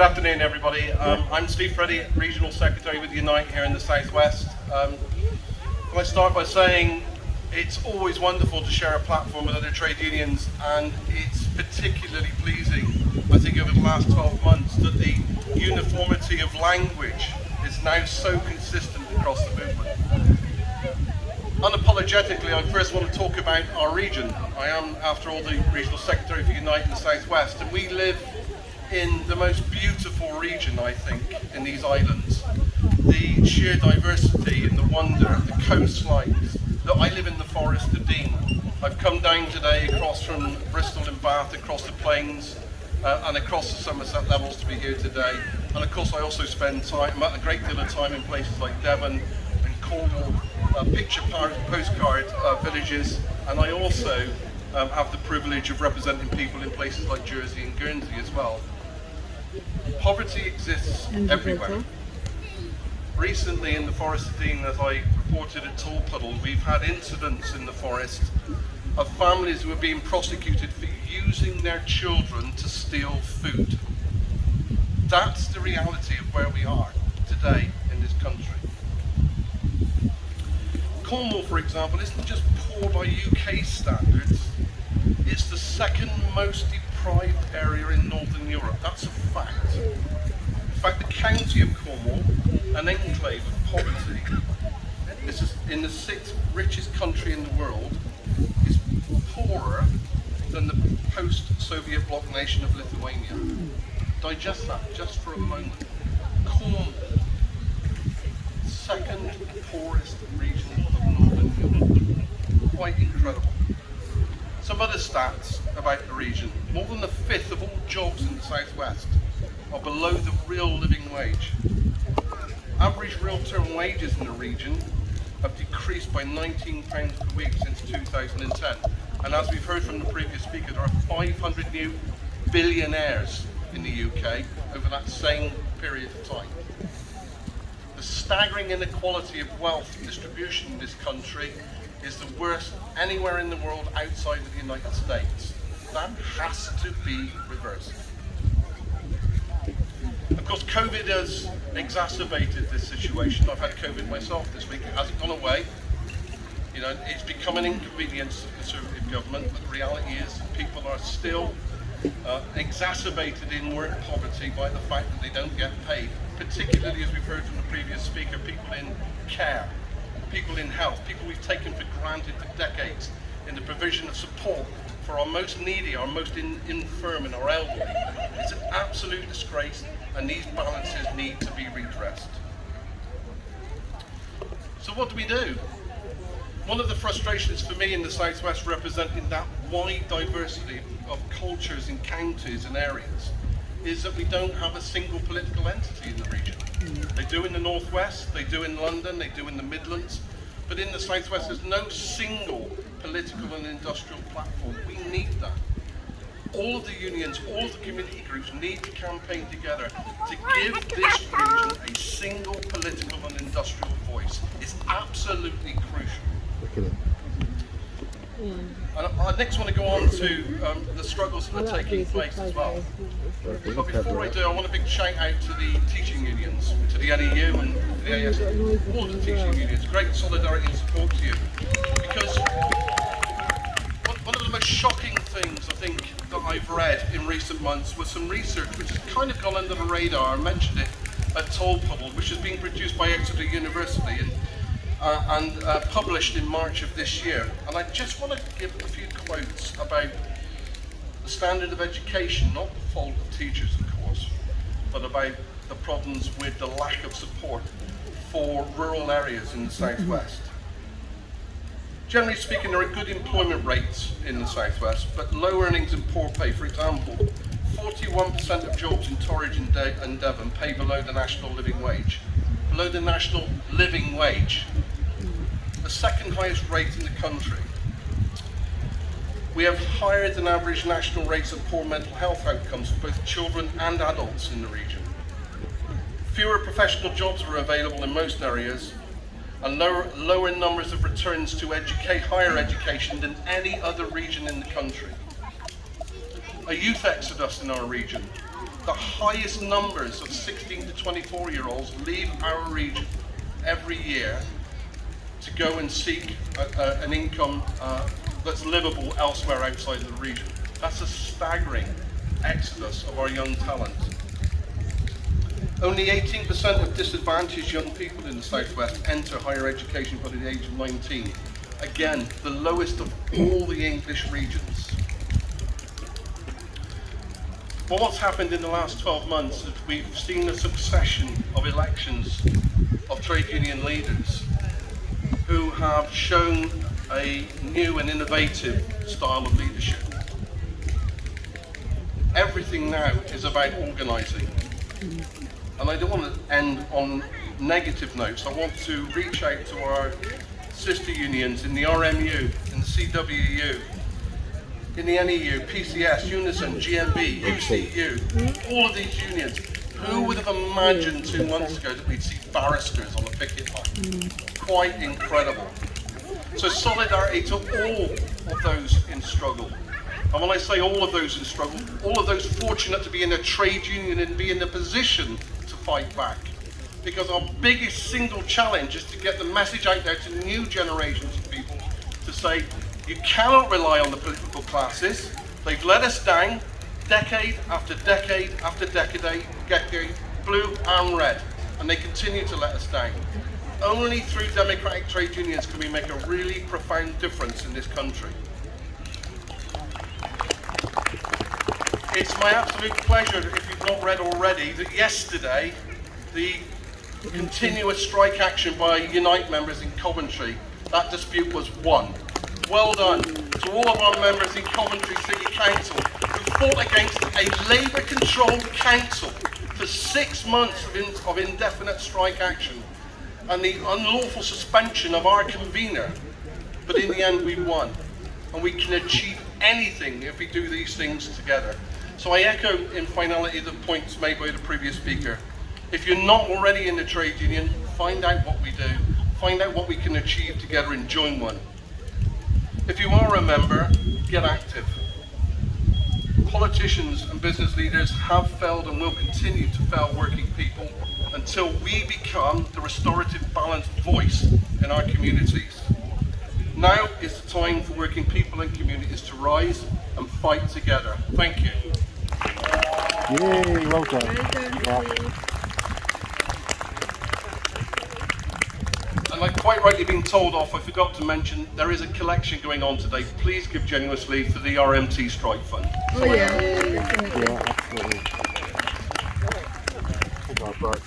afternoon, everybody. I'm Steve Preddy, Regional Secretary with Unite here in the Southwest. Can I start by saying it's always wonderful to share a platform with other trade unions, and it's particularly pleasing, I think, over the last 12 months that the uniformity of language is now so consistent across the movement. Unapologetically, I first want to talk about our region. I am, after all, the Regional Secretary for Unite in the Southwest, and we live in the most beautiful region, I think, in these islands. The sheer diversity and the wonder, the coastlines. Look, I live in the Forest of Dean. I've come down today across from Bristol and Bath, across the plains, and across the Somerset levels to be here today. And of course, I also spend time, a great deal of time in places like Devon and Cornwall, picture postcard villages, and I also have the privilege of representing people in places like Jersey and Guernsey as well. Poverty exists everywhere. Recently in the Forest of Dean, as I reported at Tall Puddle, we've had incidents in the forest of families who are being prosecuted for using their children to steal food. That's the reality of where we are today in this country. Cornwall, for example, isn't just poor by UK standards, it's the second most deprived area in Northern Europe. That's a fact. In fact, the county of Cornwall, an enclave of poverty, this is in the 6th richest country in the world, is poorer than the post-Soviet bloc nation of Lithuania. Digest that just for a moment. Cornwall, second poorest region of Northern Europe. Quite incredible. Some other stats about the region. More than a fifth of all jobs in the Southwest are below the real living wage. Average real term wages in the region have decreased by £19 per week since 2010. And as we've heard from the previous speaker, there are 500 new billionaires in the UK over that same period of time. The staggering inequality of wealth distribution in this country is the worst anywhere in the world outside of the United States. That has to be reversed. Of course, COVID has exacerbated this situation. I've had COVID myself this week. It hasn't gone away. You know, it's become an inconvenience to the Conservative government, but the reality is that people are still exacerbated in work poverty by the fact that they don't get paid, particularly, as we've heard from the previous speaker, people in care, people in health, people we've taken for granted for decades in the provision of support for our most needy, our most infirm and our elderly. It's an absolute disgrace, and these balances need to be redressed. So what do we do? One of the frustrations for me in the Southwest, representing that wide diversity of cultures and counties and areas, is that we don't have a single political entity in the region. They do in the Northwest, they do in London, they do in the Midlands, but in the Southwest there's no single political and industrial platform. We need that. All of the unions, all of the community groups need to campaign together to give this region a single political and industrial voice. It's absolutely crucial. And I next want to go on to the struggles that are taking place as well. But before I do, I want a big shout out to the teaching unions, to the NEU and the AS, all the teaching unions. Great solidarity and support to you. Because one of the most shocking things, I think, that I've read in recent months was some research which has kind of gone under the radar. I mentioned it at Tall Puddle, which is being produced by Exeter University and published in March of this year. And I just want to give a few quotes about the standard of education, not the fault of teachers, of course, but about the problems with the lack of support for rural areas in the Southwest. Generally speaking, there are good employment rates in the Southwest, but low earnings and poor pay. For example, 41% of jobs in Torridge and Devon pay below the national living wage. Below the national living wage. The second highest rate in the country. We have higher than average national rates of poor mental health outcomes for both children and adults in the region. Fewer professional jobs are available in most areas, and lower numbers of returns to higher education than any other region in the country. A youth exodus in our region. the highest numbers of 16 to 24-year-olds leave our region every year to go and seek an income that's livable elsewhere outside of the region. That's a staggering exodus of our young talent. Only 18% of disadvantaged young people in the Southwest enter higher education by the age of 19. Again, the lowest of all the English regions. Well, what's happened in the last 12 months is we've seen a succession of elections of trade union leaders who have shown a new and innovative style of leadership. Everything now is about organising. And I don't want to end on negative notes. I want to reach out to our sister unions in the RMU, in the CWU, in the NEU, PCS, Unison, GMB, UCU, all of these unions. Who would have imagined 2 months ago that we'd see barristers on the picket line? Quite incredible. So solidarity to all of those in struggle. And when I say all of those in struggle, all of those fortunate to be in a trade union and be in the position to fight back. Because our biggest single challenge is to get the message out there to new generations of people to say, you cannot rely on the political classes. They've let us down decade after decade after decade, blue and red, and they continue to let us down. Only through democratic trade unions can we make a really profound difference in this country. It's my absolute pleasure, if you've not read already, that yesterday the continuous strike action by Unite members in Coventry, that dispute was won. Well done to all of our members in Coventry City Council who fought against a Labour-controlled council for 6 months of indefinite strike action and the unlawful suspension of our convener. But in the end we won, and we can achieve anything if we do these things together. So I echo in finality the points made by the previous speaker. If you're not already in the trade union, find out what we do, find out what we can achieve together and join one. If you are a member, get active. Politicians and business leaders have failed and will continue to fail working people until we become the restorative balanced voice in our communities. Now is the time for working people and communities to rise and fight together. Thank you. Yay, well done. And like quite rightly being told off, I forgot to mention there is a collection going on today. Please give generously for the RMT Strike Fund. Yeah, absolutely.